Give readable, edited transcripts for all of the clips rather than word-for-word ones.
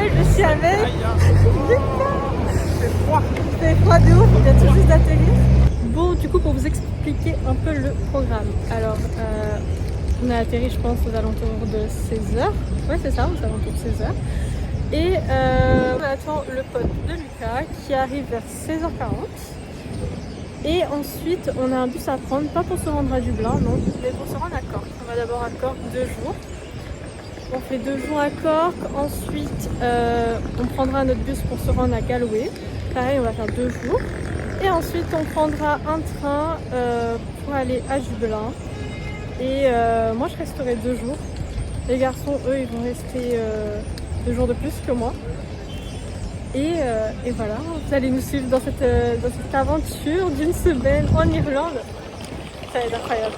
seule, je suis avec. C'est froid de ouf, il vient tout juste d'atterrir. Bon, du coup, pour vous expliquer un peu le programme. Alors, on a atterri, je pense, aux alentours de 16h. Ouais, c'est ça, aux alentours de 16h. Et on attend le pote de Lucas qui arrive vers 16h40. Et ensuite, on a un bus à prendre, pas pour se rendre à Dublin, non, mais pour se rendre à Cork. On va d'abord à Cork 2 jours. On fait 2 jours à Cork, ensuite on prendra notre bus pour se rendre à Galway. Pareil, on va faire 2 jours. Et ensuite, on prendra un train pour aller à Dublin. Et moi, je resterai 2 jours. Les garçons, eux, ils vont rester 2 jours de plus que moi. Et voilà, vous allez nous suivre dans cette aventure d'une semaine en Irlande. Ça va être incroyable.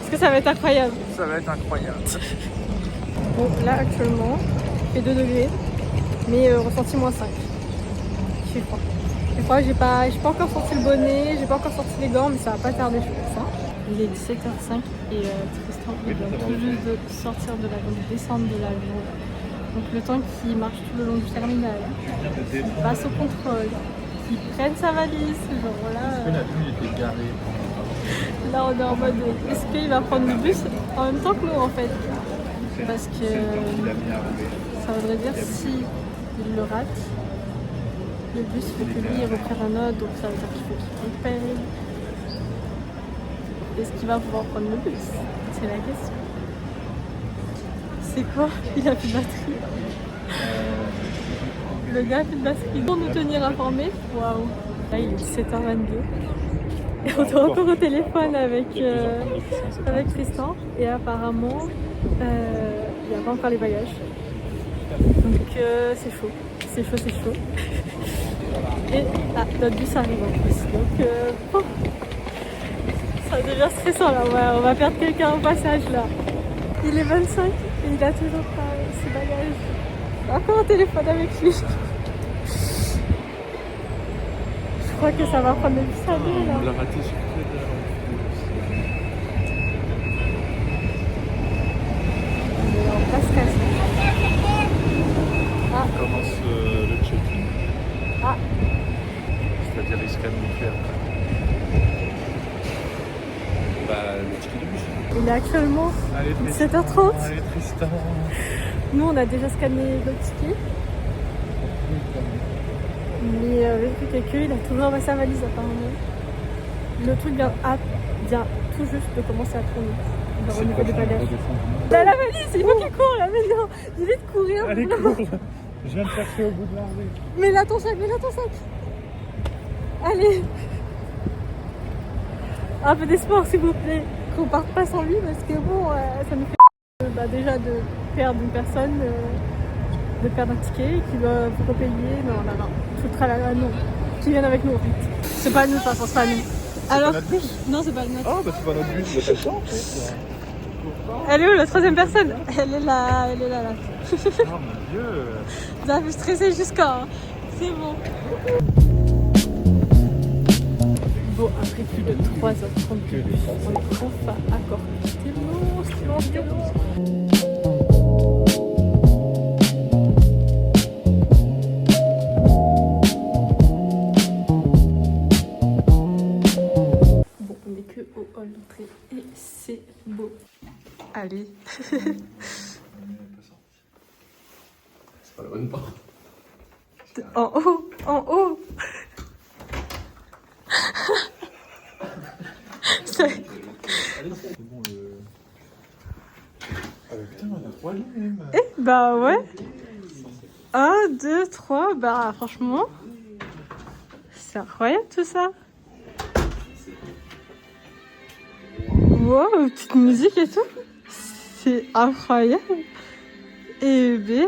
Est-ce que ça va être incroyable? Ça va être incroyable. Bon, là actuellement, il fait 2 degrés, mais ressenti -5. J'ai froid. J'ai pas encore sorti le bonnet, j'ai pas encore sorti les gants, mais ça va pas tarder, je pense. Hein. Il est 17h05 et Tristan il vient tout juste de sortir de l'avion, de descendre de l'avion. Donc le temps qu'il marche tout le long du terminal, qu'il passe au contrôle, qu'il prenne sa valise, genre là... Là on est en mode, est-ce qu'il va prendre le bus en même temps que nous en fait? Parce que ça voudrait dire si il le rate, le bus fait que lui il reprend un autre, donc ça veut dire qu'il faut qu'il paye. Est-ce qu'il va pouvoir prendre le bus? C'est la question. C'est quoi? Il a plus de batterie. Le gars a plus de batterie. Pour nous tenir informés, waouh. Là il est 17h22. Et on est encore au téléphone avec Tristan. Et apparemment, il n'y a pas encore les bagages. Donc c'est chaud. C'est chaud, c'est chaud. Et notre bus arrive en plus. Donc ça devient stressant là. On va perdre quelqu'un au passage là. Il est 25 et il a toujours pas ses bagages. Encore au téléphone avec lui. Je crois que ça va prendre le bus à deux là. On l'a raté sur On va se casser. Ah. On commence le check-in. Ah. C'est-à-dire les scans nucléaires. Bah, le ticket de bus. Il est actuellement 17h30. Allez, Tristan. Nous, on a déjà scanné notre ticket. Mais avec le quelqu'un, il a toujours dans sa valise apparemment. Le truc vient tout juste de commencer à tourner. Genre au niveau des bagages. Là, la valise, il faut qu'il court là maintenant. Il est de courir. Allez, cours. Je viens de chercher au bout de la rue. Mais là ton sac, Allez. Un peu d'espoir s'il vous plaît. Qu'on parte pas sans lui parce que bon, ça nous fait déjà de perdre une personne, de perdre un ticket qui doit vous repayer. Non, tout le tralala, non. Qui viennent avec nous en fait. C'est pas nous, de toute façon, c'est pas nous. Alors, pas notre bus? Non, c'est pas le nôtre. Ah, bah c'est pas notre bus, il y a pas le temps en fait. Elle est où la troisième personne? Elle est là, là. Oh mon dieu. Vous avez stressé jusqu'à. Hein. C'est bon. Bon, après plus de 3h30 de bus, on est enfin à Cork. C'était long. Bon, on n'est que au hall d'entrée et c'est beau. Allez. C'est pas la bonne porte. En haut. C'est bon, Ah bah putain, on a 3 lignes même. Bah ouais. 1, 2, 3, bah franchement, c'est incroyable tout ça. Wow, petite musique et tout. C'est incroyable. Et B.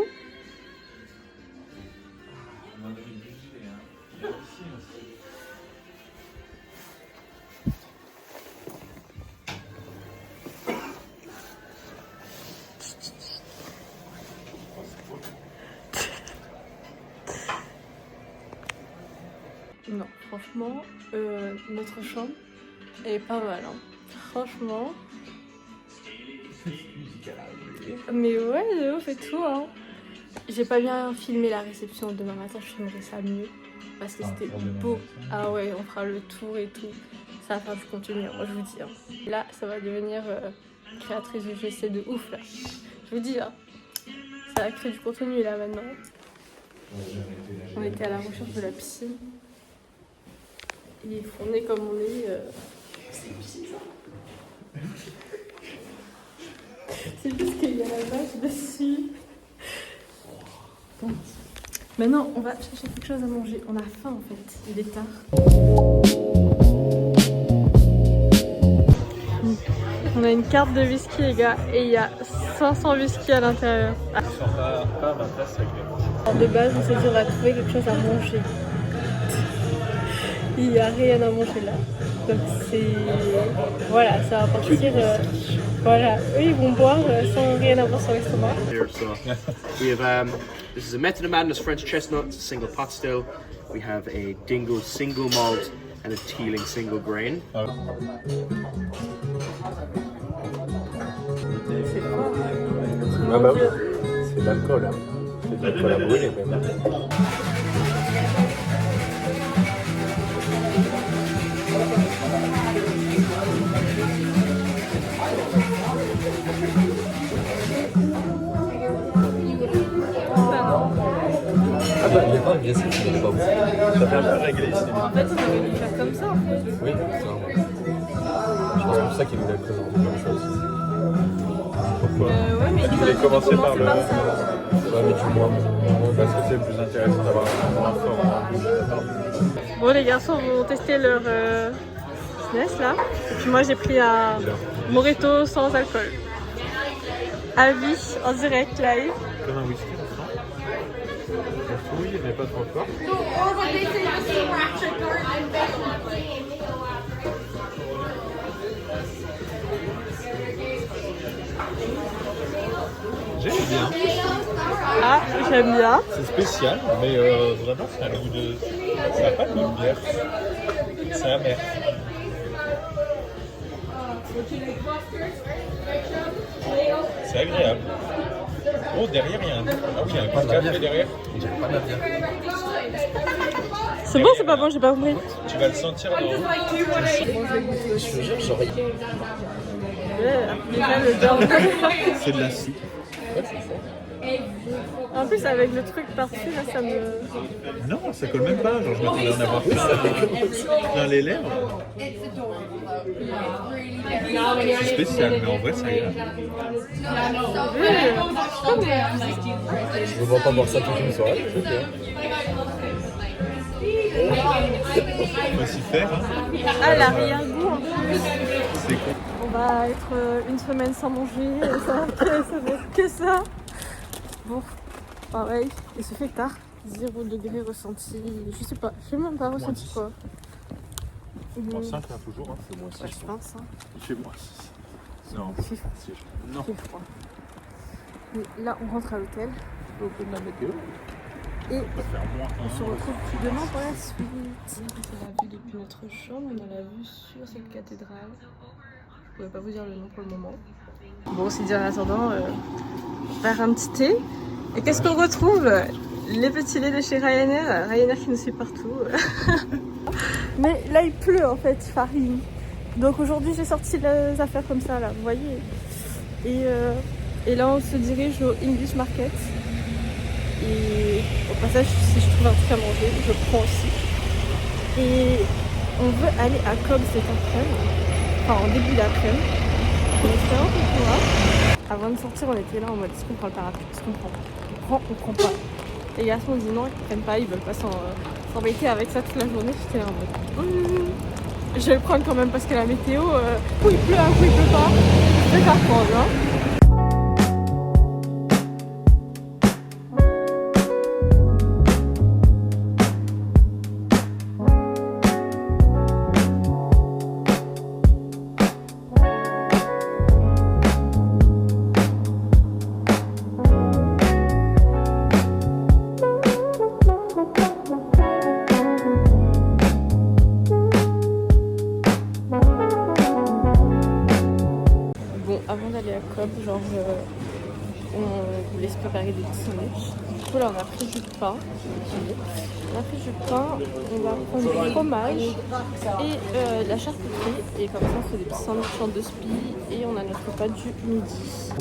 Non, franchement, notre chambre est pas mal. Hein. Franchement. Mais ouais, de ouf et tout. Hein. J'ai pas bien filmé la réception demain matin, je filmerai ça mieux. Parce que c'était beau. Ah ouais, on fera le tour et tout. Ça va faire du contenu, moi je vous dis. Hein. Là, ça va devenir créatrice de GC de ouf là. Je vous dis, hein. Ça va créer du contenu là maintenant. On était à la recherche de la piscine. Et on est comme on est. C'est une piscine ça. C'est juste qu'il y a la vache dessus. Bon. Maintenant, on va chercher quelque chose à manger. On a faim en fait. Il est tard. On a une carte de whisky les gars et il y a 500 whisky à l'intérieur. Ah. De base, on s'est dit on va trouver quelque chose à manger. Il n'y a rien à manger là. Donc c'est... Voilà, ça va partir... Voilà, eux ils vont boire sans rien avoir sur l'estomac. Here, so we have this is a Method of Madness French chestnut, it's a single pot still. We have a Dingle single malt and a Teeling single grain. C'est fort. Ah bah oui, c'est de l'alcool. Hein. C'est de l'alcool à brûler même. Ah bah il n'y a pas agressif, il n'est pas bon. Ça fait un peu réglé ici. En fait, on aurait dû faire comme ça en fait. Oui, c'est vrai. Je pense que c'est pour ça qu'il voulait présenter comme ça aussi. Pourquoi Ouais, mais tu voulais commencer par le... ça. Ouais, mais du moins, parce que c'est plus intéressant d'avoir un fort. Bon, les garçons vont tester leur business là. Et puis moi, j'ai pris un Moreto sans alcool. À vie, en direct, live. Comme un whisky maintenant. Oui, mais pas trop fort. J'aime bien. Ah, j'aime bien. C'est spécial, mais vraiment, c'est un goût de... Ça n'a pas de goût de bière. C'est amer. C'est agréable. Oh, derrière, il y a un... Ah oui, il y a un petit café derrière. J'ai pas de la bière. C'est bon, c'est pas bon, j'ai pas compris. Tu vas le sentir dans... Déjà le dorme. C'est de la soupe. Ouais, c'est ça. En plus, avec le truc par-dessus, là, ça me... Non, ça colle même pas. Genre, je m'attendais à en avoir plein les lèvres. C'est spécial, mais en vrai, c'est agréable. Je ne vois pas boire ça toute une soirée. On va s'y faire. Hein. Ah, l'arrière-goût en plus. C'est cool. On va être une semaine sans manger, ça va être que ça. Bon, pareil, il se fait tard. 0 degré ressenti, je sais même pas ressenti quoi. Moins 5 là, toujours, hein. C'est moins 6. Ouais, je pense. Hein. Il fait moins 6. Non, Il fait froid. Mais là, on rentre à l'hôtel. Au peu de la météo. Et On va faire moins on se retrouve demain pour la suite. C'est la vue depuis notre chambre, on a la vue sur cette cathédrale. Je pourrais pas vous dire le nom pour le moment. Bon, on s'est dit en attendant, faire un petit thé. Et qu'est-ce qu'on retrouve? Les petits laits de chez Ryanair. Ryanair qui nous suit partout. Mais là, il pleut en fait, farine. Donc aujourd'hui, j'ai sorti les affaires comme ça, là, vous voyez. Et là, on se dirige au English Market. Et au passage, si je trouve un truc à manger, je prends aussi. Et on veut aller à Cobb cet après-midi. Enfin, en début d'après-midi. En espérant qu'on pourra. Avant de sortir, on était là en mode est-ce qu'on prend le parapluie? Est-ce qu'on prend? On prend pas. Les garçons ont dit non, ils prennent pas, ils veulent pas s'embêter avec ça toute la journée. J'étais là en mode je vais le prendre quand même parce que la météo, coup il pleut, coup il pleut pas. Je vais faire prendre, hein. on voulait se préparer des petits sandwichs. Du coup là on a pris du pain. On a pris du pain, on va prendre du fromage et de la charcuterie. Et comme ça on fait des petits sandwichs en 2 spies et on a notre repas du midi.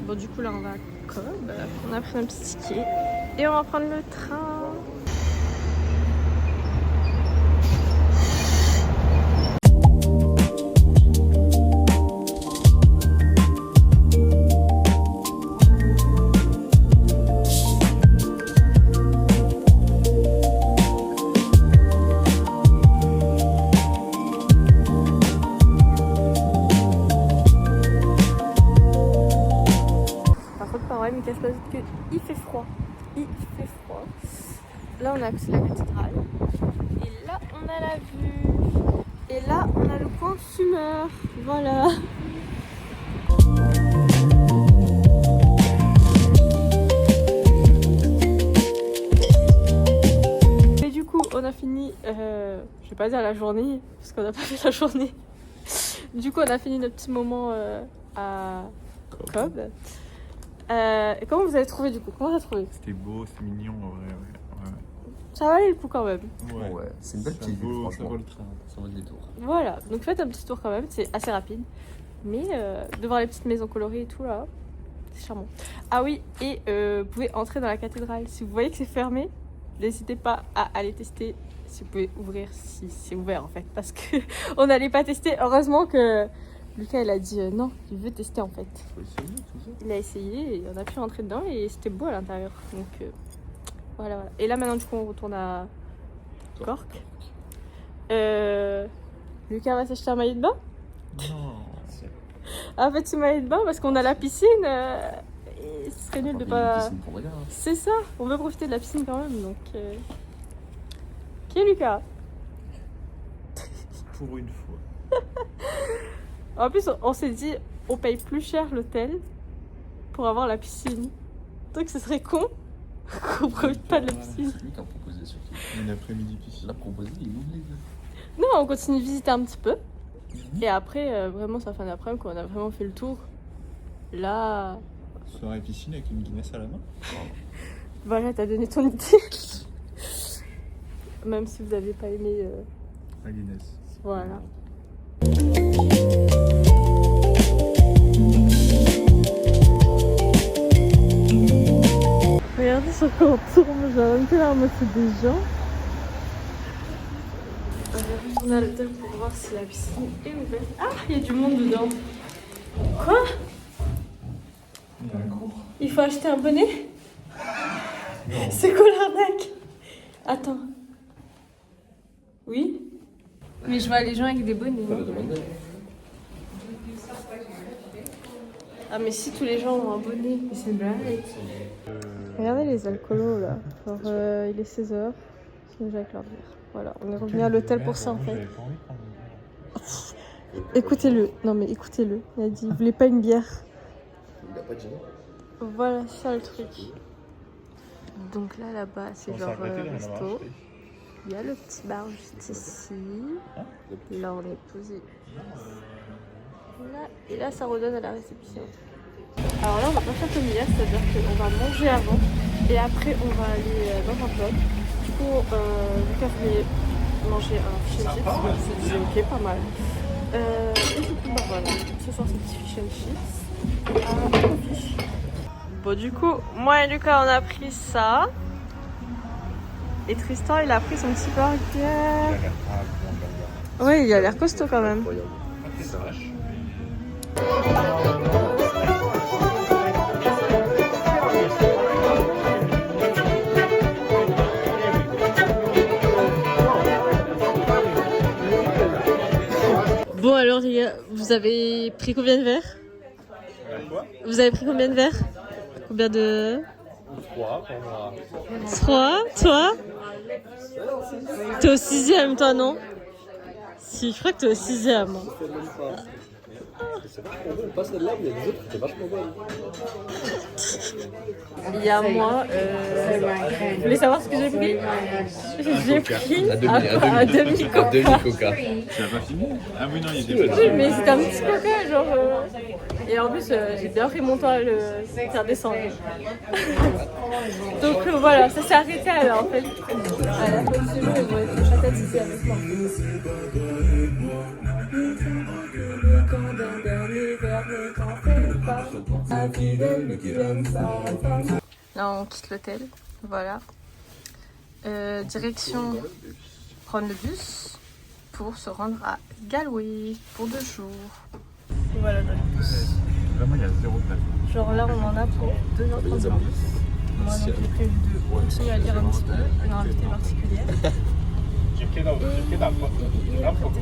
Bon du coup là on va à Cobb, on a pris un petit ticket et on va prendre le train. Il me casse pas doute qu'il fait froid. Il fait froid. Là on a accès à la cathédrale. Et là on a la vue. Et là on a le coin fumeur. Voilà. Et du coup on a fini, je vais pas dire la journée, parce qu'on n'a pas fait la journée. Du coup on a fini notre petit moment à Cobb. Et comment vous avez trouvé du coup? Comment vous avez trouvé? C'était beau, c'était mignon en vrai. Ouais. Ça valait le coup quand même. Ouais, c'est une belle petite vue, franchement. Ça vaut le train, ça vaut le détour. Voilà, donc faites un petit tour quand même, c'est assez rapide. Mais de voir les petites maisons colorées et tout là, c'est charmant. Ah oui, et vous pouvez entrer dans la cathédrale. Si vous voyez que c'est fermé, n'hésitez pas à aller tester si vous pouvez ouvrir, si c'est ouvert en fait. Parce que on n'allait pas tester, heureusement que Lucas il a dit non, il veut tester en fait. Il a essayé et on a pu rentrer dedans et c'était beau à l'intérieur. Donc voilà. Et là maintenant du coup on retourne à Cork. Lucas va s'acheter un maillot de bain. Non. En fait c'est maillot de bain parce qu'on a la piscine et ce serait nul de pas... C'est ça, on veut profiter de la piscine quand même donc... Qui est Lucas? Pour une fois. En plus, on s'est dit, on paye plus cher l'hôtel pour avoir la piscine. Donc ce serait con qu'on profite pas de la piscine. C'est lui qui a proposé surtout. Une après-midi piscine. Il a proposé, il oublie. Non, on continue de visiter un petit peu. Et après, vraiment, c'est la fin d'après-midi, quand on a vraiment fait le tour. Là... Soirée piscine avec une Guinness à la main. Voilà, t'as donné ton idée. Même si vous n'avez pas aimé... La Guinness. Voilà. Regardez sur quoi on tourne, j'ai un peu la moitié des gens. On a l'hôtel pour voir si la piscine est ouverte. Ah, il y a du monde dedans. Quoi? Il y a un cours. Il faut acheter un bonnet? C'est quoi l'arnaque? Attends. Oui? Mais je vois les gens avec des bonnets. Ah mais si tous les gens ont un bonnet, mais c'est une blague. Regardez les alcoolos là. Genre il est 16h. Sinon j'ai avec leur bière. Voilà, on est revenu à l'hôtel pour ça en fait. Écoutez-le. Non mais écoutez-le. Il a dit, il voulait pas une bière. Il a pas dit. Voilà, c'est ça le truc. Donc là-bas, c'est genre resto. Il y a le petit bar juste ici. Là, on est posé. Là, et là, ça redonne à la réception. Alors là, on va pas faire comme hier, c'est-à-dire qu'on va manger avant et après, on va aller dans un club. Du coup, Lucas voulait manger un fish and chips. On s'est dit, ok, pas mal. Et du coup, bah voilà, ce soir, c'est petit fish and chips. Bon, du coup, moi et Lucas, on a pris ça. Et Tristan, il a pris son petit burger. Oui, il a l'air costaud quand même. Bon alors les gars, vous avez pris combien de verres? Vous avez pris combien de verres? Combien de... 3 pour moi. 3, toi? T'es au 6e toi non? Si, je crois que t'es au 6e. C'est vachement bon. Pas celle-là, mais les autres étaient vachement bonnes. Il y a moi, vous voulez savoir ce que j'ai pris? J'ai pris un demi-coca. Tu l'as pas fini? Ah oui, non, il était pas Oui, mais c'était un petit coca, genre. Et en plus, j'ai bien fait mon temps à le faire descendre. Donc voilà, ça s'est arrêté alors en fait. À la fin de ce jour, ils vont être chatates ici avec moi. Là, on quitte l'hôtel, voilà. Direction prendre le bus pour se rendre à Galway pour 2 jours. Et voilà dans le bus. Vraiment, il y a zéro place. Genre là, on en a pour 2h30 de bus. Moi, donc j'ai prévu de continuer à lire un petit peu, une invitée particulière. Peut-être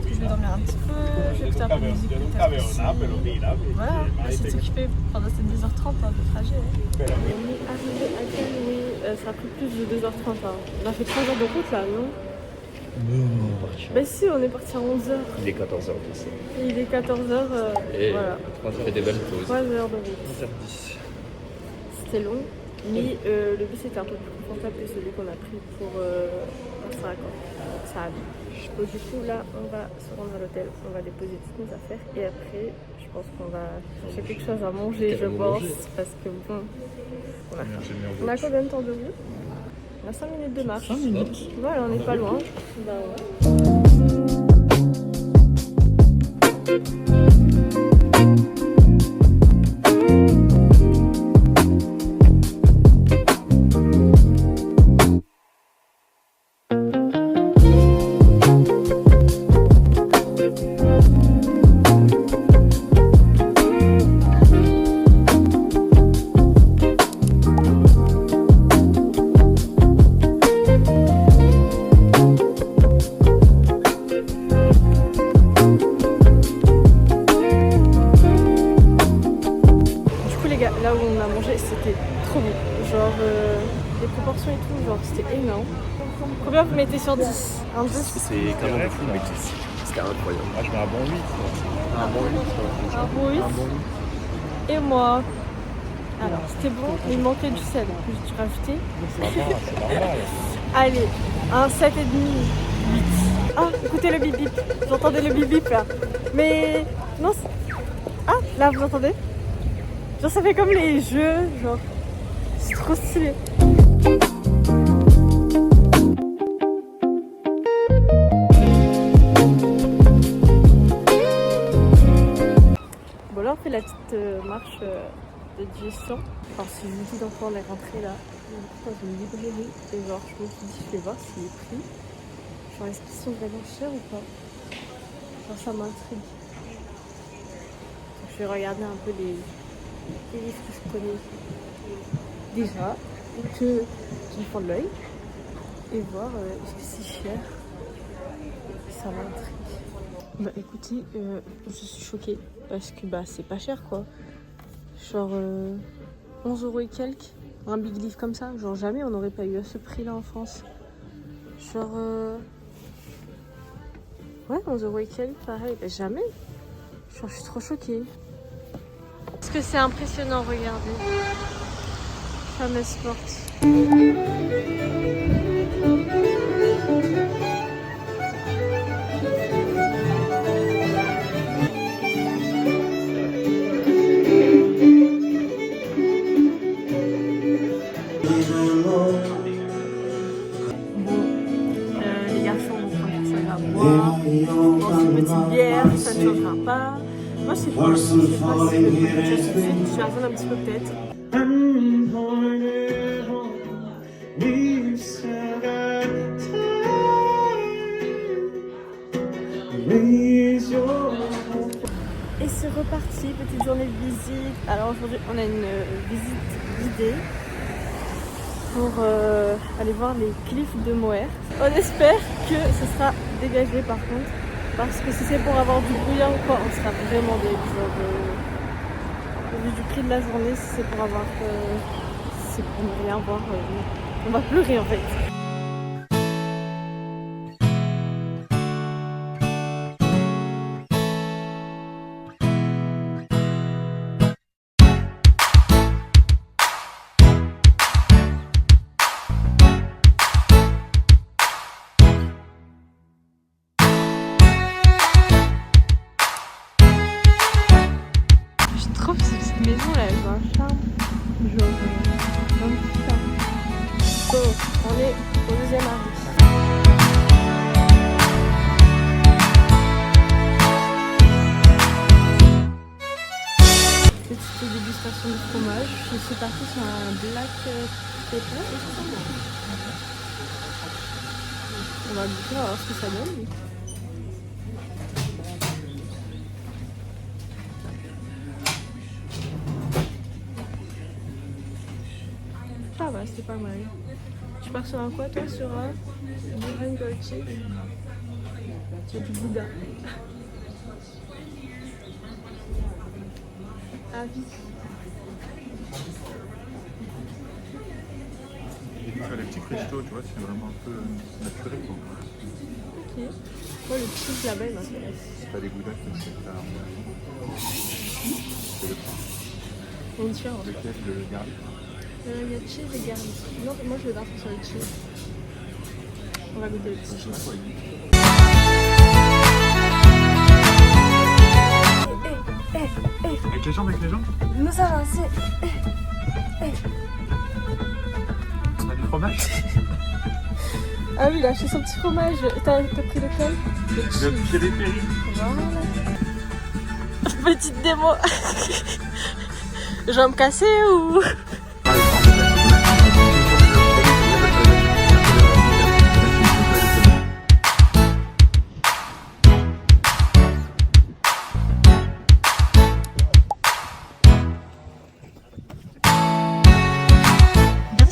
que je vais dormir un petit peu, je vais écouter un peu de musique peut-être aussi. Voilà, on va essayer de s'occuper pendant ces 2h30 de trajet. On est arrivé à Galway, ça a pris plus de 2h30. On a fait 3 heures de route là, non? Bah si, on est parti à 11h. Il est 14h aussi. Il est 14h, Et voilà. 3 heures et des belles pauses. 3 heures de route. 11h10. C'était long, mais le bus était un peu plus confortable que celui qu'on a pris pour partir à Caen. Ça allait. Donc du coup là, on va se rendre à l'hôtel, on va déposer toutes nos affaires et après, je pense qu'on va chercher quelque chose à manger, je pense, parce que bon, on a faim. On a combien de temps de route? On a 5 minutes de marche. 5 minutes. Voilà, on n'est pas loin. Bah ouais. Là où on a mangé, c'était trop bon. Genre, les proportions et tout, genre, c'était énorme. Combien vous mettez sur 10? Un 10? C'est quand même fou, mais c'est incroyable. Moi, je mets un bon 8. Un bon 8. Un bon 8. Et moi? Alors, c'était bon, mais il manquait du sel. Donc, j'ai dû rajouter. C'est normal. Allez, un 7,5, 8. Ah, écoutez le bip bip. J'entendais le bip bip là. Mais non, ah, là, vous entendez? Genre ça fait comme les jeux, genre c'est trop stylé. Bon là on fait la petite marche de digestion. Alors c'est jeudi d'enfant, on est rentré là dans une librairie et genre je me suis dit je vais voir s'il est pris. Genre est-ce qu'ils sont vraiment chers ou pas? Genre ça m'intrigue. Je vais regarder un peu les livres que je connais déjà, que je vais prendre l'œil et voir est-ce que c'est cher. Ça m'intrigue. Bah écoutez, je suis choquée parce que bah c'est pas cher quoi. Genre 11 € et quelques, un big leaf comme ça, genre jamais on n'aurait pas eu à ce prix là en France. Genre ouais 11 € et quelques, pareil, bah, jamais. Genre je suis trop choquée. Est-ce que c'est impressionnant, regardez. Fameuse porte. Les garçons vont prendre quelque chose à boire. Dans une petite bière, ça ne changera pas. Moi, je sais pas si je vais prendre quelque chose tout de suite. Je suis à un petit peu peut-être. Et c'est reparti, petite journée de visite. Alors aujourd'hui, on a une visite guidée pour aller voir les cliffs de Moher. On espère que ce sera dégagé par contre. Parce que si c'est pour avoir du brouillard ou quoi, on sera vraiment des genre, au vu du prix de la journée, si c'est pour avoir, c'est pour ne rien voir, on va pleurer en fait. charme, genre 20 charme. Bon, on est au deuxième arrêt. Petite dégustation de fromage. Je suis partie sur un black pepper. On va goûter, on va voir ce que ça donne. Ça va, c'est pas mal. Tu pars sur un quoi toi? Sur un Duran Gold Cheese. Tu as du Bouddha. Ah oui. Sur les petits cristaux, tu vois, c'est vraiment un peu naturel. Quoi. Ok. Moi, le cheese là-bas, il m'intéresse. C'est pas des goudaches, mais c'est pas. C'est le pain. Il y a une différence. Lequel, le garlic? Il y a cheese et garlic. Non, moi je vais partir sur le cheese. On va goûter le cheese. Avec les jambes, avec les jambes? Nous avancer. On a du fromage? Ah oui, il a acheté son petit fromage. T'as pris lequel? Le péripéri. Voilà. Petite démo. Jambes cassées ou...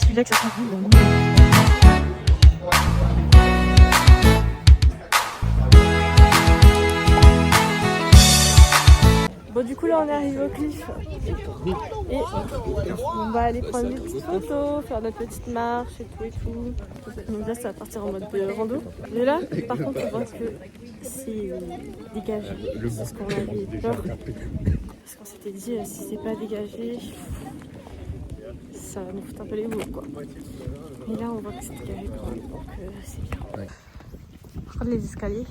Celui-là que ça sent bon. Bon, du coup là on est arrivé au cliff et on va aller prendre des petites photos, faire notre petite marche et tout. Donc là ça va partir en mode rando. Mais là par contre on voit que c'est dégagé, c'est ce qu'on avait peur. Parce qu'on s'était dit si c'est pas dégagé, ça va nous foutre un peu les boules quoi. Mais là on voit que c'est dégagé quand même, donc c'est bien. Ouais. Par contre les escaliers,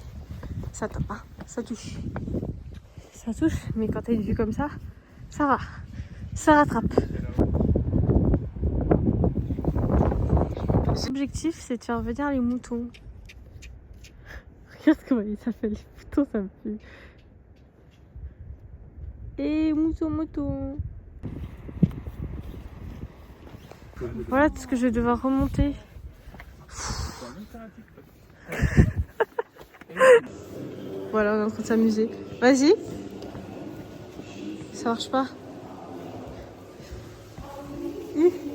ça tape pas, ça touche. Ça touche, mais quand t'as une vue comme ça va, ça rattrape. L'objectif c'est de faire venir les moutons. Regarde comment il s'appelle, les moutons, ça me pue. Et mouton. Voilà tout ce que je vais devoir remonter. Voilà, on est en train de s'amuser. Vas-y. Ça marche pas.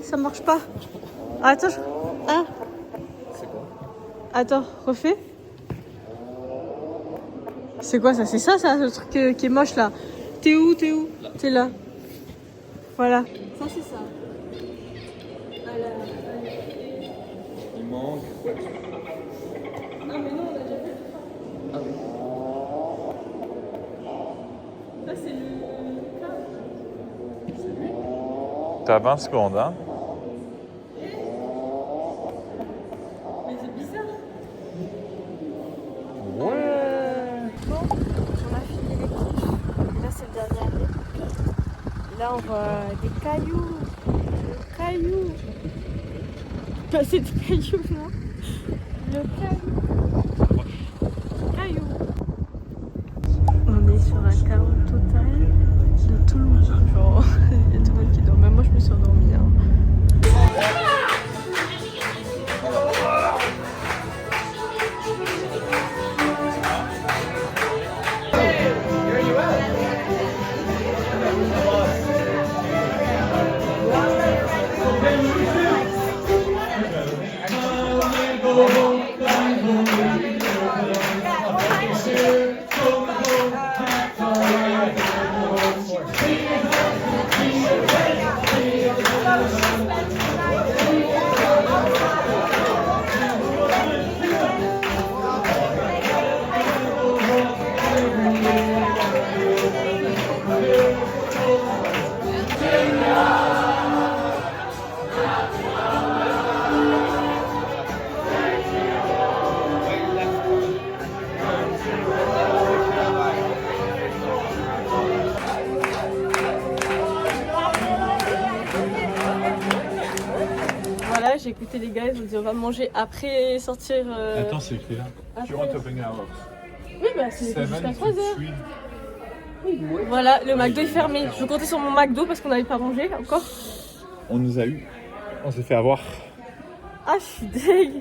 Ça marche pas. Ah, attends. Ah. C'est quoi? Attends, refais. C'est quoi ça? C'est ça, le truc qui est moche là. T'es où? T'es là. Voilà. Ça c'est ça. Il manque. Non mais non, on a déjà fait. Ah oui. Là c'est le cadre. T'as 20 secondes, hein? Mais c'est bizarre. Ouais! Bon, on a fini les kiffs. Là c'est le dernier arrêt. Là on voit des cailloux. Bah, c'est des cailloux, non? Le caillou. On est sur un chaos total de tout le monde. Genre, il y a tout le monde qui dort. Même moi, je me suis endormie. Hein. Voilà, j'ai écouté les gars, ils ont dit on va manger après sortir. Attends, c'est écrit là. après- Tu rentres open hours. Oui, bah c'est jusqu'à 7 3h. to 3. Voilà, le McDo est fermé. Je comptais sur mon McDo parce qu'on n'avait pas mangé encore. On nous a eu. On s'est fait avoir. Ah, je suis deg.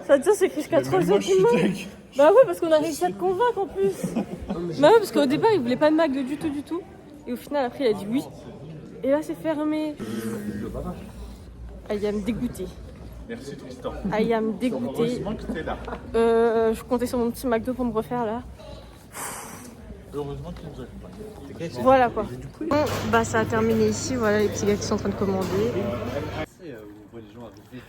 Ça veut dire c'est écrit jusqu'à Même 3h moi, je du suis mat. deg. Bah ouais, parce qu'on a réussi à te convaincre en plus. Bah ouais, parce qu'au départ, il voulait pas de McDo du tout. Et au final, après, il a dit oui. Et là, c'est fermé. I am dégoûté. Merci Tristan. I am dégoûté. Heureusement que t'es là. Je comptais sur mon petit McDo pour me refaire là. Heureusement qu'il nous accompagne. Voilà quoi. Bon, bah ça a terminé ici. Voilà les petits gars qui sont en train de commander. On voit les gens arriver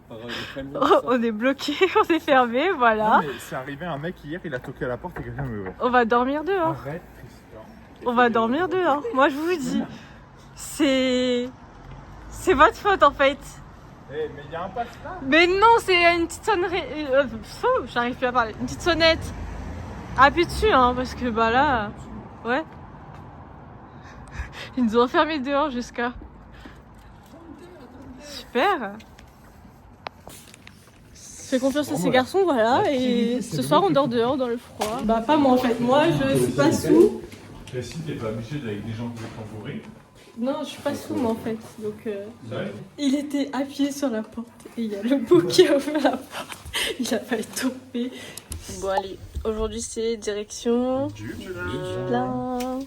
par les Oh, on est bloqué, on est fermé, voilà. Non, mais c'est arrivé un mec hier, il a toqué à la porte et quelqu'un me ouvert. On va dormir dehors. Arrête Tristan. On va dormir dehors. Moi je vous dis, c'est votre faute en fait. Eh, mais il y a un passe là. Mais non, c'est une petite sonnerie. J'arrive plus à parler. Une petite sonnette. Appuie dessus, hein, parce que bah là, ouais. Ils nous ont enfermés dehors jusqu'à. Super. Je fais confiance à ces garçons, voilà, et ce soir on dort dehors dans le froid. Bah pas moi en fait, moi je suis pas sous. Mais si t'es pas obligé avec des gens qui veulent t'entourer. Non, je suis pas sous moi en fait, donc Ouais. il était appuyé sur la porte et il y a le beau qui a ouvert la porte. Il a failli tomber. Bon allez, aujourd'hui c'est direction plein.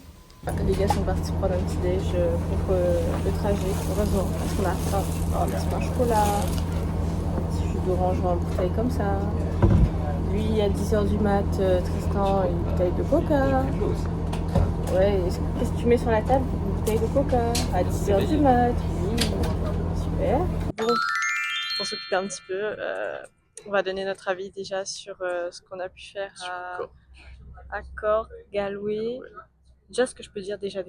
Les gars sont partis prendre un petit déj pour le trajet, heureusement, parce qu'on a faim. Un petit pain au chocolat, un petit jus d'orange en bouteille comme ça. Lui, à 10h du mat, Tristan, une bouteille de coca. Ouais, qu'est-ce que tu mets sur la table? Une bouteille de coca à 10h du mat. Oui, super. Bon, pour s'occuper un petit peu, on va donner notre avis déjà sur ce qu'on a pu faire à Cork, Galway. Déjà, ce que je peux dire déjà,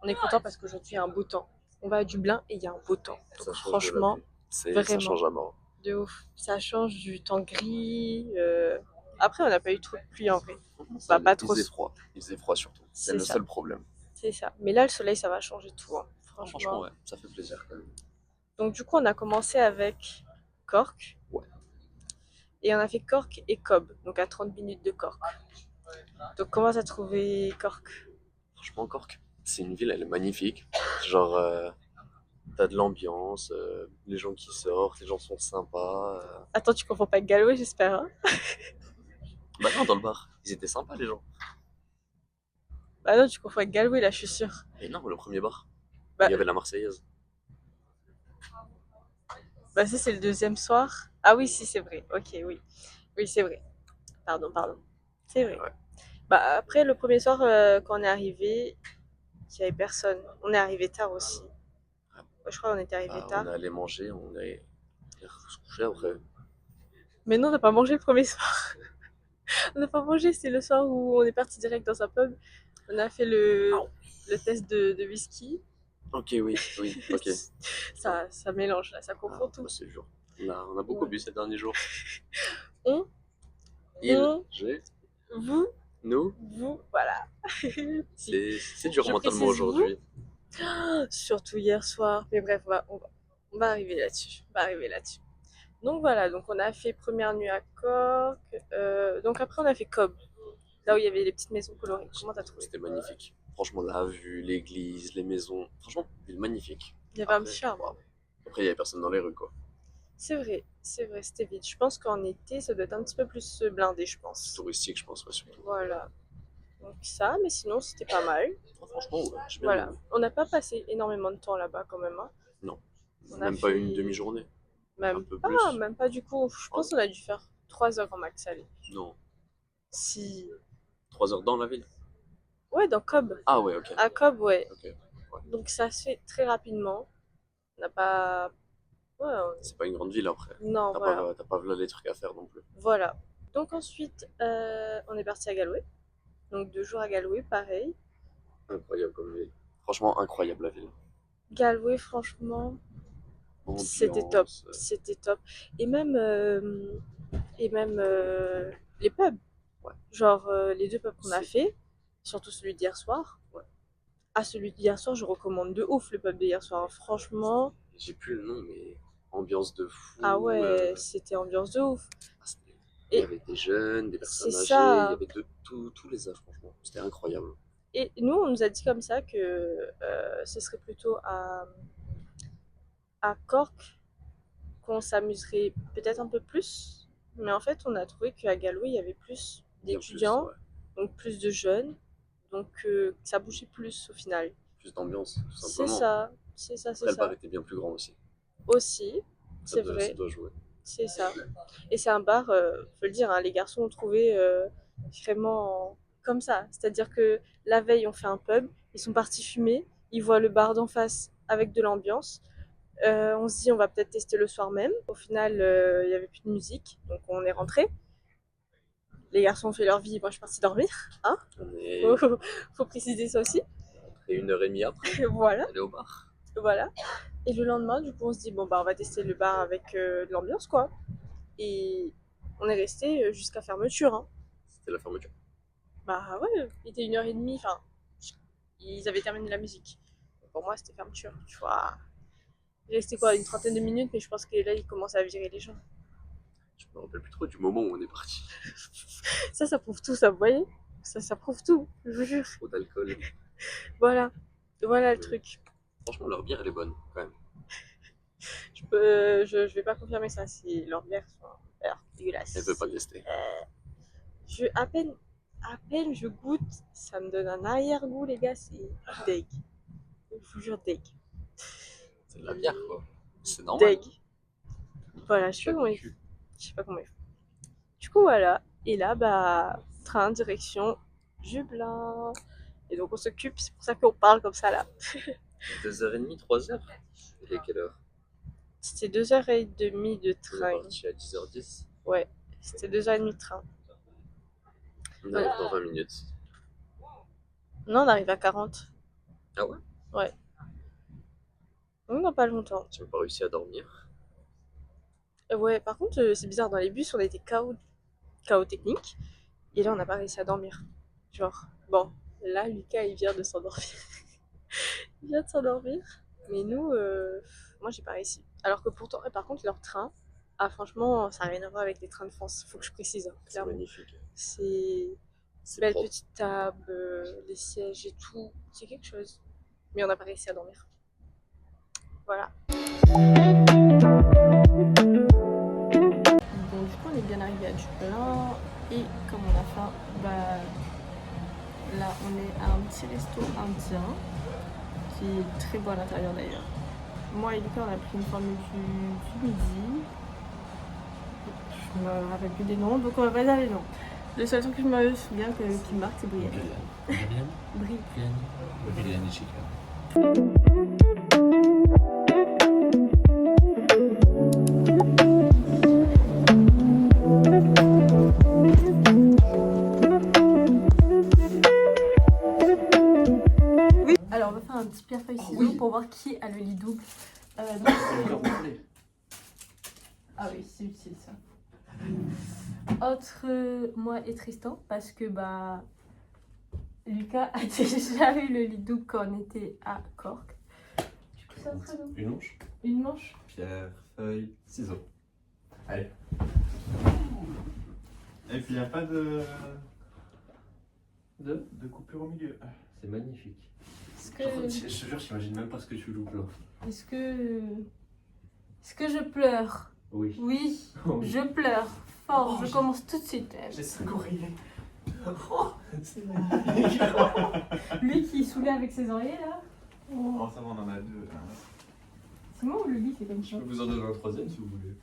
on est content parce qu'aujourd'hui il y a un beau temps. On va à Dublin et il y a un beau temps. Donc, franchement, ça vraiment. change à mort. De ouf. Ça change du temps gris. Après, on n'a pas eu trop de pluie en vrai. Bah, pas trop. Il faisait froid surtout. C'est C'est le ça. seul problème. C'est ça. Mais là, le soleil, ça va changer tout. Hein. Franchement, ouais, ça fait plaisir quand même. Donc, du coup, on a commencé avec Cork. Ouais. Et on a fait Cork et Cobb. Donc, à 30 minutes de Cork. Donc, comment t'as trouvé Cork? Franchement, Cork, c'est une ville, elle est magnifique. Genre, t'as de l'ambiance, les gens qui sortent, les gens sont sympas. Attends, tu confonds pas avec Galway, j'espère. Hein? Bah non, dans le bar, ils étaient sympas les gens. Bah non, tu confonds avec Galway, là, je suis sûre. Et non, le premier bar, Bah, il y avait la Marseillaise. bah ça, c'est le deuxième soir. Ah oui, si, c'est vrai. Ok, oui. Oui, c'est vrai. Pardon. C'est vrai. Ouais. Bah après, le premier soir, quand on est arrivé, il n'y avait personne. On est arrivé tard aussi. Ouais, je crois qu'on était arrivé tard. On est allé manger, on est se coucher après. Mais non, on n'a pas mangé le premier soir. On n'a pas mangé, c'est le soir où on est parti direct dans un pub. On a fait le test de whisky. Ok, oui, ok. Ça mélange, là, ça confond tout. C'est dur. On a beaucoup bu ces derniers jours. On, J'ai, vous, nous, voilà. c'est dur Je mentalement précise aujourd'hui. Surtout hier soir. Mais bref, on va arriver là-dessus. Donc voilà, donc on a fait première nuit à Cork. Donc après, on a fait Cobb. Là où il y avait les petites maisons colorées. Comment t'as trouvé? C'était magnifique. Franchement, la vue, l'église, les maisons. Franchement, ville magnifique. Il y avait un petit charme. Après, il n'y avait personne dans les rues, quoi. C'est vrai, c'était vide. Je pense qu'en été, ça doit être un petit peu plus blindé, je pense. Touristique, je pense, ouais, surtout. Voilà. Donc ça, mais sinon, c'était pas mal. Franchement, ouais, j'ai bien Voilà. aimé. On n'a pas passé énormément de temps là-bas quand même. Hein. Non. On a Même pas fait- une demi-journée. Même Un peu pas, plus. même pas du coup. Je pense qu'on a dû faire 3 heures en max aller. Non. Si. 3 heures dans la ville. Ouais, dans Cobb. Ah ouais, ok. À Cobb, ouais. Ok. Donc ça se fait très rapidement. On n'a pas. Ouais, C'est pas une grande ville après. non, T'as voilà. pas là les trucs à faire non plus. Voilà. Donc ensuite, on est parti à Galway. Donc 2 jours à Galway, pareil. Incroyable comme ville. Franchement, incroyable la ville. Galway, franchement, c'était top. Ambiance, C'était top. Et même, les pubs. Ouais. Genre les 2 pubs qu'on a C'est- fait, surtout celui d'hier soir. Ouais. Ah, celui d'hier soir, je recommande de ouf le pub d'hier soir. Hein. Franchement, J'ai plus le nom, mais ambiance de fou. Ah ouais, c'était ambiance de ouf. Il y avait des jeunes, des personnes C'est âgées, ça. il y avait de tous les âges, franchement. C'était incroyable. Et nous, on nous a dit comme ça que ce serait plutôt à Cork qu'on s'amuserait peut-être un peu plus. Mais en fait, on a trouvé qu'à Galway, il y avait plus Bien plus, d'étudiants, ouais. donc plus de jeunes, donc ça bougeait plus au final. Plus d'ambiance, tout C'est simplement. ça, c'est ça, Après, c'est le bar ça. était bien plus grand aussi. Aussi, c'est Ça vrai, doit jouer. c'est ça. Et c'est un bar, faut le dire, hein, les garçons ont trouvé vraiment comme ça. C'est-à-dire que la veille, on fait un pub, ils sont partis fumer, ils voient le bar d'en face avec de l'ambiance. On se dit, on va peut-être tester le soir même. Au final, il n'y avait plus de musique, donc on est rentré. Les garçons ont fait leur vie, moi je suis partie dormir. Hein, On est faut préciser ça aussi. après 1h30 après, Voilà, aller au bar. voilà. Et le lendemain, du coup, on se dit, bon, bah, on va tester le bar avec de l'ambiance, quoi. Et on est resté jusqu'à fermeture. Hein. C'était la fermeture. Bah ouais, il était 1h30, enfin, ils avaient terminé la musique. Pour moi, c'était fermeture, tu vois. Il restait quoi, une trentaine de minutes, mais je pense que là, ils commençaient à virer les gens. Je me rappelle plus trop du moment où on est parti. Ça prouve tout, ça, vous voyez ça prouve tout, je vous jure. Trop d'alcool. Voilà, voilà le truc. Franchement, leur bière, elle est bonne, quand même. Je vais pas confirmer ça, si leur bière sont dégueulasse. Elle veut pas tester. À peine je goûte, ça me donne un arrière-goût, les gars, c'est deg. Je vous jure, deg. C'est de la bière, quoi. C'est normal. Deg. Voilà, je sais pas comment il faut. Du coup, voilà. Et là, bah, train, direction Dublin. Et donc, on s'occupe, c'est pour ça qu'on parle comme ça, là. 2h30, 3h. Il est quelle heure? C'était 2h30 de On est train. parti à 10h10. Ouais, c'était 2h30 de train. On arrive dans 20 minutes. Non, on arrive à 40. Ah ouais? Ouais. On n'a pas longtemps. Tu n'as pas réussi à dormir? Ouais, par contre, c'est bizarre, dans les bus, on était KO technique. Et là, on n'a pas réussi à dormir. Genre, bon, là, Lucas, il vient de s'endormir. Il vient de s'endormir. Mais nous, moi, j'ai pas réussi. Alors que pourtant, par contre, leur train, ah, franchement, ça n'a rien à voir avec les trains de France. Faut que je précise, hein, C'est clairement. magnifique. C'est belle propre. petite table, les sièges et tout. C'est quelque chose. Mais on n'a pas réussi à dormir. Voilà. Donc, du coup, on est bien arrivé à Dublin. Et comme on a faim, bah, là, on est à un petit resto indien qui est très beau à l'intérieur d'ailleurs. Moi et Lucas, on a pris une formule du midi. Je me rappelle plus des noms, donc on va pas dire les noms. Le seul truc que je me souviens qui me marque, c'est Brienne. Biryani chicken. Alors, on va faire un petit pierre-feuille-ciseaux pour voir qui a le lit double. Ah oui, c'est utile ça. Entre moi et Tristan, parce que bah Lucas a déjà eu le lit double quand on était à Cork. Du coup, c'est entre nous. Une manche. Une manche. Pierre, feuille, ciseaux. Allez. Et puis il n'y a pas de coupure au milieu. C'est magnifique. Est-ce que Je te jure, j'imagine même pas ce que tu loupes là. est-ce que je pleure? Oui. Oui, Oh. je pleure fort. Oh, je commence tout de suite. J'ai 5 oreillers. Oh, c'est Lui qui saoulait avec ses oreillers là. Oh, ça va, on en a deux. C'est moi ou le lit fait comme Je ça? peux vous en donner un troisième si vous voulez.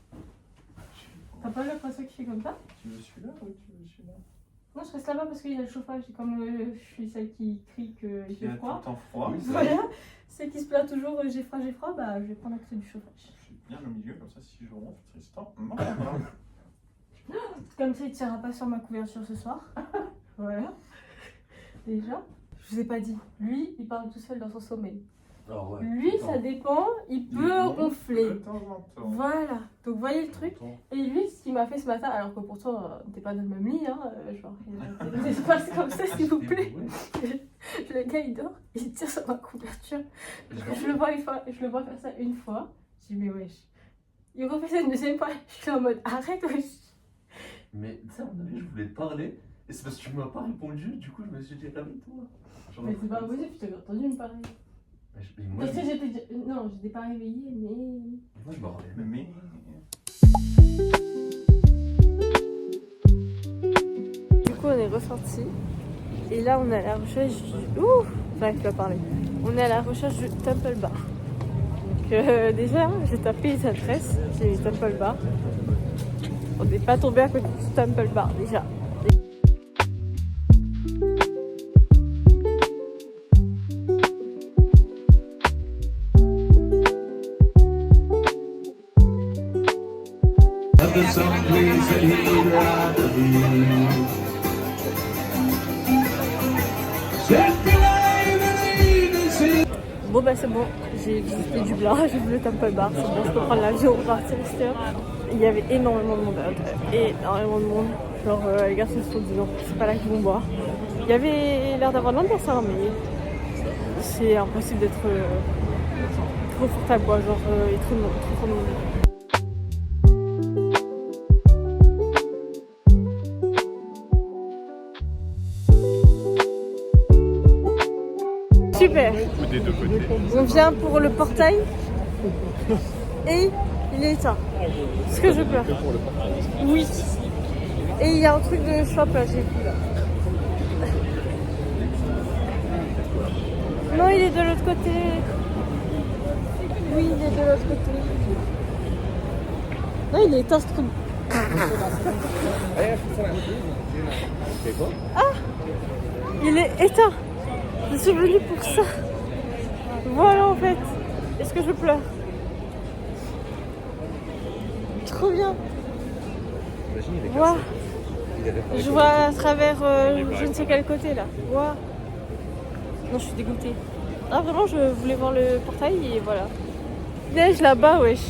T'as pas l'impression qu'il fait comme ça? Tu veux celui-là ou tu veux celui-là? Non, je reste là-bas parce qu'il y a le chauffage. Et comme je suis celle qui crie qu'il Il fait a tout froid. le temps froid. Oui, Voilà, celle qui se plaint toujours j'ai froid, bah je vais prendre accès du chauffage. Je suis bien au milieu, comme ça si je ronfle, Tristan m'entendra. Comme ça, il ne tirera pas sur ma couverture ce soir. Voilà. Déjà. Je vous ai pas dit. Lui, il parle tout seul dans son sommeil. Alors, ouais. Lui, ça dépend. Il peut De ronfler. temps en temps. Voilà. Donc, voyez le truc. Et lui, ce qu'il m'a fait ce matin, alors que pourtant, on n'était pas dans le même lit, hein. Genre, il y a des espaces comme ça, s'il vous plaît. Le gars, il dort, il tire sur ma couverture. Je le vois faire ça une fois. Je dis, mais wesh. Il refait ça une deuxième fois. Je suis en mode arrête aussi. Mais tu sais, à mon avis, je voulais te parler. Et c'est parce que tu m'as pas répondu. Du coup, je me suis dit, réveille-toi. Genre, Mais c'est pas possible, je t'avais entendu me parler. mais moi, Parce que j'étais. Non, j'étais pas réveillée, mais. moi, je me rappelle. Mais. Du coup, on est ressorti. Et là, on est à la recherche du. Ouh! J'arrive plus à parler. On est à la recherche du Temple Bar. Donc, déjà, j'ai tapé les adresses. J'ai mis Temple Bar. On n'est pas tombé à côté du Temple Bar déjà. Bon bah c'est bon, j'ai visité Dublin, j'ai vu le Temple Bar, c'est bon, je peux prendre l'avion, partir ici. Il y avait énormément de monde à l'hôtel, énormément de monde. Genre les gars se sont dit non, c'est pas là qu'ils vont boire. Il y avait l'air d'avoir de l'ambiance, hein, mais c'est impossible d'être confortable, quoi. Genre il y a trop de monde, trop de monde. Super. Ou des deux côtés. On vient pour le portail et il est éteint. Est-ce que je pleure? Oui. Et il y a un truc de shop là, j'ai vu là. Non, il est de l'autre côté. Oui, il est de l'autre côté. Non, il est éteint ce truc. Ah, il est éteint. Je suis venue pour ça. Voilà en fait. Est-ce que je pleure? Trop bien. Wow. Je vois à travers je ne sais quel côté là. Wow. Non, je suis dégoûtée. Ah vraiment, je voulais voir le portail et voilà. Il neige là-bas, wesh.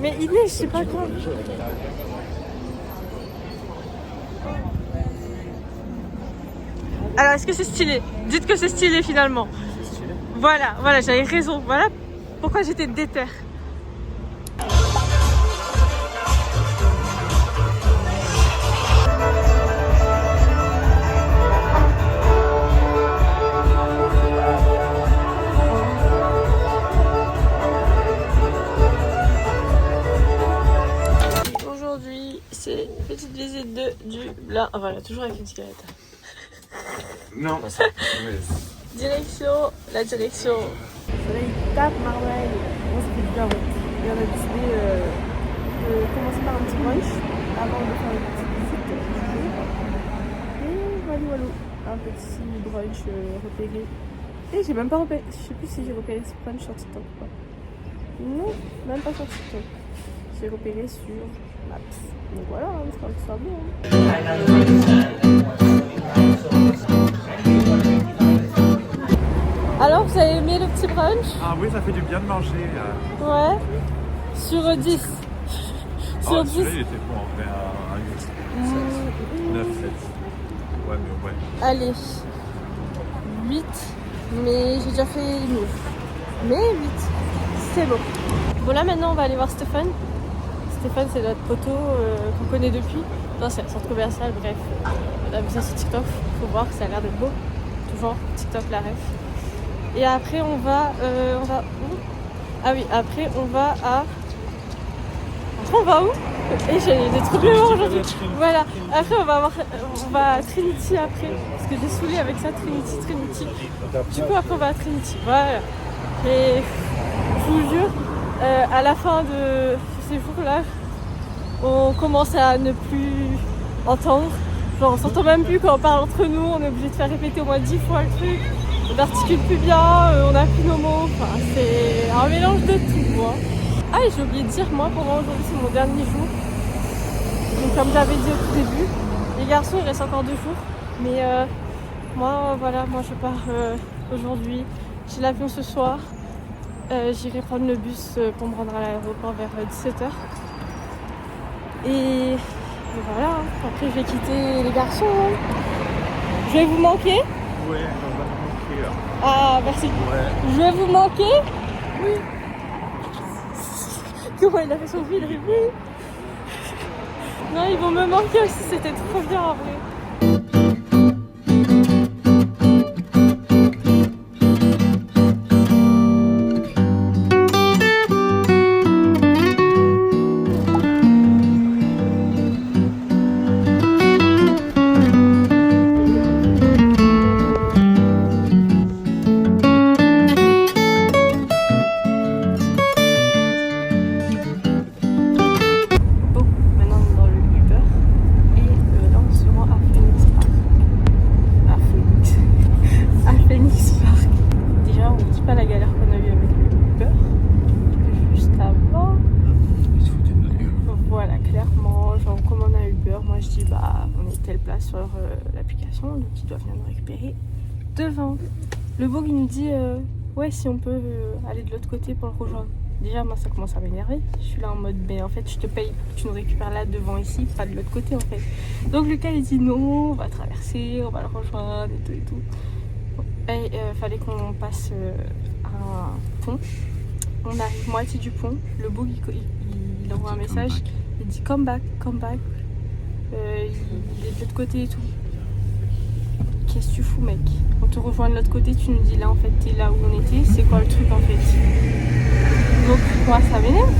Mais il neige, c'est pas grave. Alors, est-ce que c'est stylé? Dites que c'est stylé finalement. Voilà, voilà, j'avais raison. Voilà pourquoi j'étais déter. Aujourd'hui, c'est petite visite de Dublin. Oh, voilà, toujours avec une cigarette. Non, Direction, la direction. Soleil tape Marseille. Moi, ça fait du bien, ouais. Et on a décidé de commencer par un petit brunch avant de faire une petite visite du jour. Et voilà, un petit brunch repéré. Et j'ai même pas repéré, je sais plus si j'ai repéré ce brunch sur TikTok ou pas. Non, même pas sur TikTok. J'ai repéré sur Maps. Donc voilà, j'espère que ça va bien. Alors, vous avez aimé le petit brunch? Ah oui, ça fait du bien de manger. Ouais. Sur 10. Sur 10. Celui-là, il était bon en vrai, un 8. 9, 7. Ouais, mais ouais. Allez. 8. Mais j'ai déjà fait 9. Mais 8. C'est bon. Bon, là maintenant, on va aller voir Stéphane. Stéphane, c'est notre poteau qu'on connaît depuis. Non, c'est un centre commercial, bref. On a vu ça sur TikTok. Faut voir que ça a l'air d'être beau. Toujours TikTok, la ref. Et après on va où? Ah oui, après on va à... Après on va où? Et j'ai des trucs de loin aujourd'hui. Voilà, après on va à Trinity après. Parce que j'ai saoulé avec ça, Trinity. Du coup après on va à Trinity, voilà. Et je vous jure, à la fin de ces jours-là, on commence à ne plus entendre. Genre on s'entend même plus quand on parle entre nous, on est obligé de faire répéter au moins 10 fois le truc. On n'articule plus bien, on n'a plus nos mots, enfin c'est un mélange de tout quoi. Ah et j'ai oublié de dire, moi pendant aujourd'hui c'est mon dernier jour. Donc comme j'avais dit au tout début, les garçons il reste encore 2 jours. Mais moi voilà, moi je pars aujourd'hui, j'ai l'avion ce soir. J'irai prendre le bus pour me rendre à l'aéroport vers 17h. Et voilà, après je vais quitter les garçons. Je vais vous manquer. Ouais, on va manquer là. Ah, merci. Ouais. Je vais vous manquer. Oui. comment il a fait son film, oui. Non, ils vont me manquer aussi, c'était trop bien en vrai. Sur l'application, donc ils doivent venir nous récupérer devant. Le bug il nous dit ouais si on peut aller de l'autre côté pour le rejoindre. Déjà moi ça commence à m'énerver, je suis là en mode mais en fait je te paye pour que tu nous récupères là devant ici, pas de l'autre côté en fait. Donc Lucas il dit non, on va traverser, on va le rejoindre et tout. Et fallait qu'on passe un pont. On arrive moitié du pont, le bug il envoie un message, il dit come back. Il est de l'autre côté et tout. Qu'est-ce que tu fous mec? On te rejoint de l'autre côté, tu nous dis là en fait t'es là où on était, c'est quoi le truc en fait? Donc moi ça m'énerve.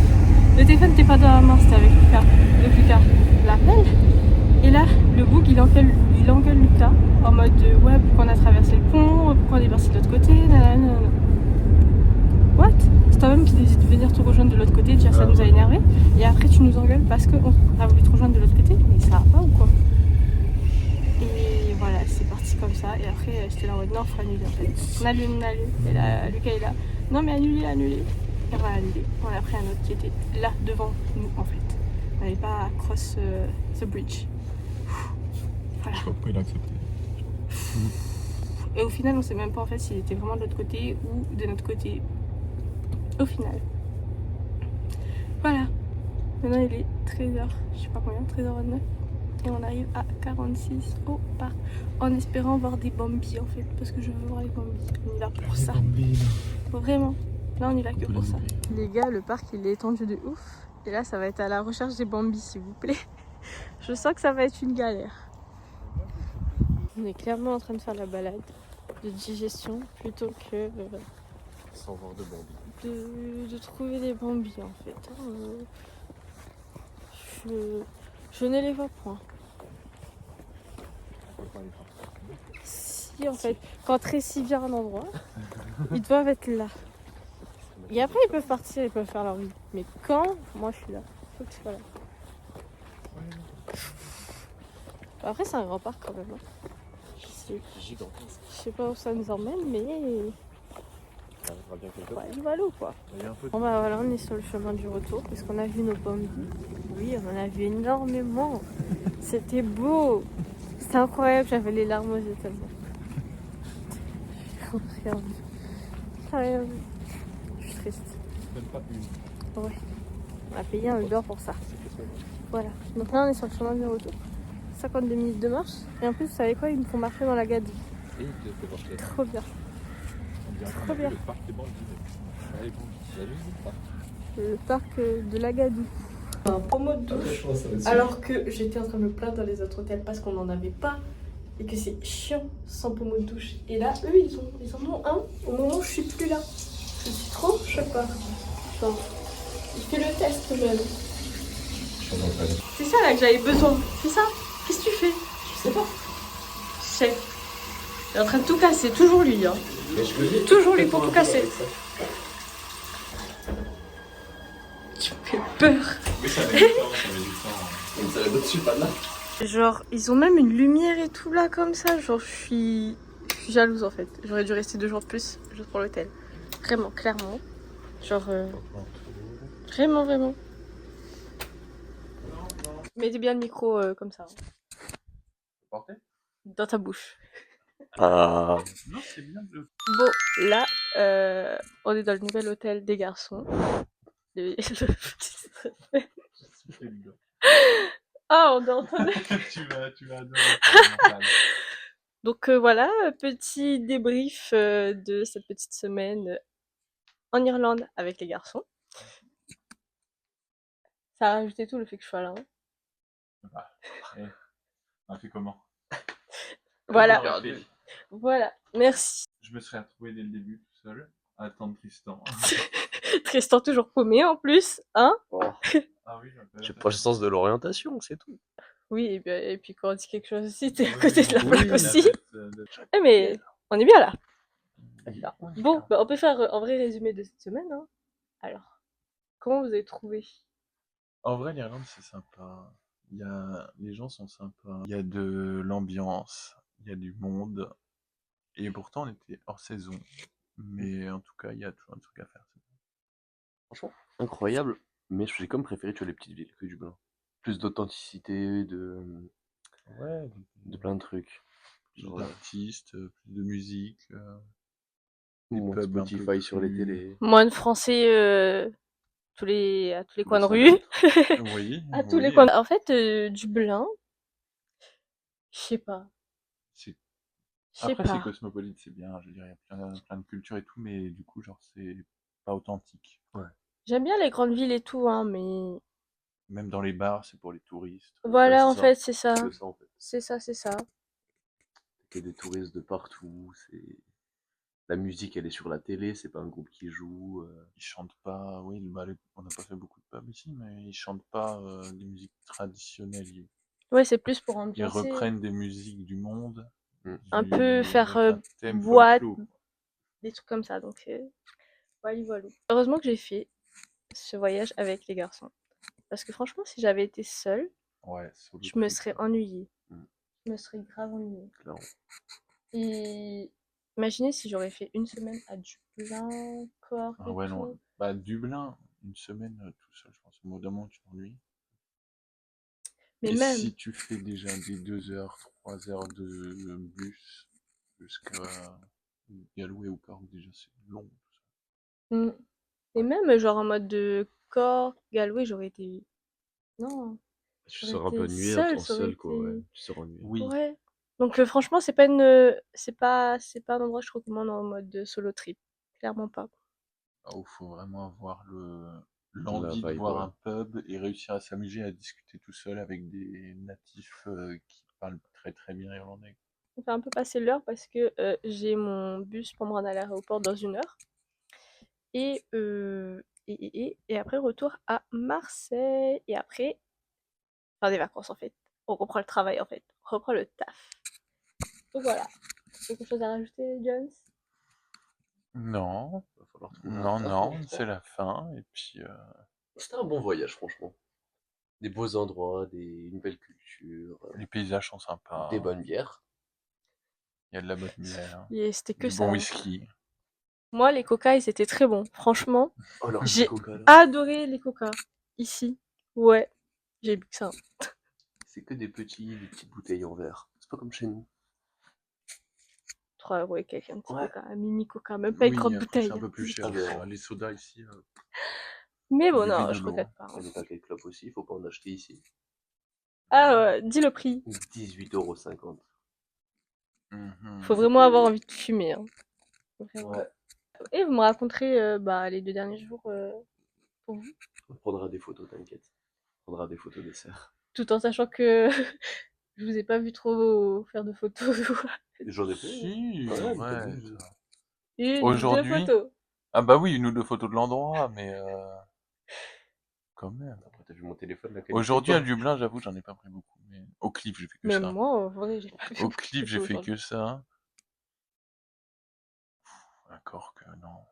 Le téléphone t'es pas dans la main, c'était avec Lucas. Donc Lucas l'appelle et là le bug il engueule Lucas en mode ouais pourquoi on a traversé le pont, pourquoi on est passé de l'autre côté, nanana. What? C'est toi-même qui décide de venir te rejoindre de l'autre côté, déjà ça nous a énervé. Et après tu nous engueules parce qu'on a voulu te rejoindre de l'autre côté, mais ça va pas ou quoi? Et voilà, c'est parti comme ça. Et après j'étais là en mode non, faut annuler en fait. On annule. Et là Lucas est là, non mais annulez. Et on va annuler. On a pris un autre qui était là devant nous en fait. On n'avait pas à cross the bridge. Voilà. Je sais pas pourquoi il a accepté. Et au final on sait même pas en fait s'il était vraiment de l'autre côté ou de notre côté. Au final. Voilà. Maintenant il est 13h, je sais pas combien, 13h29. Et on arrive à 46 au parc. En espérant voir des Bambi en fait. Parce que je veux voir les Bambi. On y va pour ça. Vraiment. Là on y va que pour ça. Les gars, le parc il est étendu de ouf. Et là ça va être à la recherche des Bambi s'il vous plaît. Je sens que ça va être une galère. On est clairement en train de faire la balade de digestion plutôt que Sans voir de Bambi. de trouver des Bambi en fait. Je ne les vois point. Si en fait, quand Tracy vient à un endroit, ils doivent être là. Et après ils peuvent partir, ils peuvent faire leur vie. Mais quand, moi je suis là. Faut que je sois là. Après c'est un grand parc quand même. Hein. Je sais pas où ça nous emmène, mais ouais, il va l'eau quoi. Bon bah voilà, on est sur le chemin du retour parce qu'on a vu nos Bambi. Oui, on en a vu énormément. C'était beau. C'était incroyable, j'avais les larmes aux yeux tellement. Rien vu. Je suis triste. Même pas une. Ouais. On a payé un Uber pour ça. Voilà. Donc là on est sur le chemin du retour. 52 minutes de marche. Et en plus, vous savez quoi? Ils nous font marcher dans la Gadoue. Et il te fait marcher. Trop bien. Trop bien. Le parc est Bambi. Allez, Bambi. Tu l'as vu le parc? Le parc de la Gadoue. Un pommeau de douche. Alors que j'étais en train de me plaindre dans les autres hôtels parce qu'on n'en avait pas. Et que c'est chiant sans pommeau de douche. Et là, eux, ils en ont un au moment où je suis plus là. Je suis trop choquée. Genre, il fait le test même. C'est ça là que j'avais besoin. C'est ça. Qu'est-ce que tu fais? Je sais pas. Chef. Il est en train de tout casser. Toujours lui. Hein. Toujours lui pour tout casser. Tu me fais peur. Oui, ça avait du temps, Ça va dessus, pas de là. Genre, ils ont même une lumière et tout là comme ça. Genre, je suis jalouse en fait. J'aurais dû rester 2 jours de plus juste pour l'hôtel. Vraiment, clairement. Genre, vraiment. Mettez bien le micro comme ça. Portez. Dans ta bouche. Non, c'est bien. Bon, là, on est dans le nouvel hôtel des garçons. Ah, on est en train de... tu vas adorer. Donc voilà, petit débrief de cette petite semaine en Irlande avec les garçons. Ça a rajouté tout le fait que je sois là. Hein. Bah, on a fait comment? Voilà. On a fait- Voilà. Merci. Je me serais retrouvé dès le début tout seul à attendre Tristan. Tristan toujours paumé en plus, hein? Ah oui, J'ai pas le sens de l'orientation, c'est tout. Oui, et puis quand on dit quelque chose aussi, t'es à côté de la Oui, plaque la aussi. tête, Eh, mais on est bien là. Ah, Bon, bah, on peut faire un vrai résumé de cette semaine. Hein. Alors, comment vous avez trouvé? En vrai, l'Irlande, c'est sympa. Les gens sont sympas. Il y a de l'ambiance, il y a du monde. Et pourtant, on était hors saison. Mais en tout cas, il y a toujours un truc à faire. Franchement, incroyable. Mais j'ai comme préféré, tu vois, les petites villes que Dublin. Plus d'authenticité, Ouais, de plein de trucs. plus Genre, d'artistes, plus de musique, des moins pubs un peu Spotify sur les plus- télés. Moins de français à tous les coins de Le rue. Oui, À tous oui. les coins. En fait, Dublin, je sais pas. C'est- Je sais Après, c'est pas. cosmopolite, c'est bien. Je veux dire, il y a plein de cultures et tout, mais du coup, genre, c'est pas authentique. J'aime bien les grandes villes et tout, hein, mais Même dans les bars, c'est pour les touristes. voilà, Ouais, en c'est fait, c'est ça. C'est que ça, en fait. C'est ça. Il y a des touristes de partout. La musique, elle est sur la télé, c'est pas un groupe qui joue. Ils chantent pas, oui, bah, on n'a pas fait beaucoup de pubs ici, mais ils chantent pas des musiques traditionnelles. Ouais, c'est plus pour Ils ambiancer. reprennent des musiques du monde, Un peu faire avec un thème boîte, folklore. des trucs comme ça. Donc, voilà. Heureusement que j'ai fait ce voyage avec les garçons. Parce que franchement, si j'avais été seule, Ouais, solo je me trip, serais ennuyée. Mm. Je me serais grave ennuyée. Clairement. Et imaginez si j'aurais fait une semaine à Dublin, Cork Ah et ouais, non. tout. Bah, Dublin, une semaine tout seul, je pense. Au bout d'un moment, tu t'ennuies. Mais Et même, si tu fais déjà des 2 heures, 3 heures de bus jusqu'à Galway ou Cork, déjà c'est long. mm. Et même genre en mode de Cork, Galway, j'aurais été. Non, Tu j'aurais seras un peu été ennuyé en seule, temps ça aurait seul, quoi. Ouais. été. Tu seras ennuyé. Oui, Ouais. Donc franchement, c'est pas un endroit que je recommande en mode de solo trip. Clairement pas. il faut vraiment avoir La l'envie de vibe, voir ouais. un pub et réussir à s'amuser, à discuter tout seul avec des natifs qui parlent très très bien irlandais. On fait un peu passer l'heure parce que j'ai mon bus pour me rendre à l'aéroport dans 1 heure. Et après, retour à Marseille. Et après, fin des vacances en fait. On reprend le travail en fait. On reprend le taf. Donc voilà. Quelque chose à rajouter, Jones? Non, Va falloir trouver un taf, non, hein, je c'est crois. la fin. Et puis, C'était un bon voyage, franchement. Des beaux endroits, une belle culture, les paysages sont sympas. des bonnes bières. Il y a de la bonne bière, Et c'était que du ça. bon whisky. Moi, les coca, ils étaient très bons. Franchement, Oh, alors, j'ai Coca, là. adoré les coca. Ici. Ouais. J'ai bu que ça. C'est que des petites bouteilles en verre. C'est pas comme chez nous. 3 € et quelques, un petit Ouais. coca. Un mini coca. Même pas une grande après, bouteille. c'est un peu plus cher. Ah, mais- Les sodas ici, Mais bon, du non, vide je de l'eau. regrette pas. Et les paquets de clopes aussi, faut pas en acheter ici. Ah ouais, dis le prix. 18,50 €. Faut vraiment avoir envie de fumer. Hein. Vraiment. Ouais. Et vous me raconterez les 2 derniers jours pour vous. On prendra des photos, t'inquiète. On prendra des photos des serres. Tout en sachant que je vous ai pas vu trop faire de photos. J'en ai fait. Si, Ouais, mais ouais. t'as vu, Une, Aujourd'hui 2 photos. Ah bah oui, une ou deux photos de l'endroit, mais quand même. Après, t'as vu mon téléphone, la qualité. Aujourd'hui, à Dublin, j'avoue, j'en ai pas pris beaucoup. Mais au cliff, j'ai fait que Même ça. moi, en vrai, j'ai pas fait Au beaucoup de cliff, j'ai photos fait aujourd'hui. que ça. D'accord que non.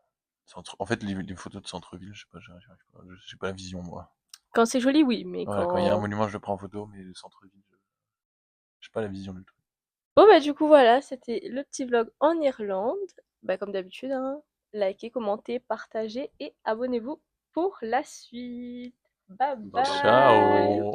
En fait, les photos de centre-ville, je sais pas, j'arrive pas. J'ai pas la vision, moi. Quand c'est joli, oui, mais Ouais, quand il y a un quand... monument, je le prends en photo, mais le centre-ville, j'ai pas la vision du tout. Bon, bah du coup, voilà, c'était le petit vlog en Irlande. Bah, comme d'habitude, hein, likez, commentez, partagez et abonnez-vous pour la suite. Bye Bye bye. bye. Ciao!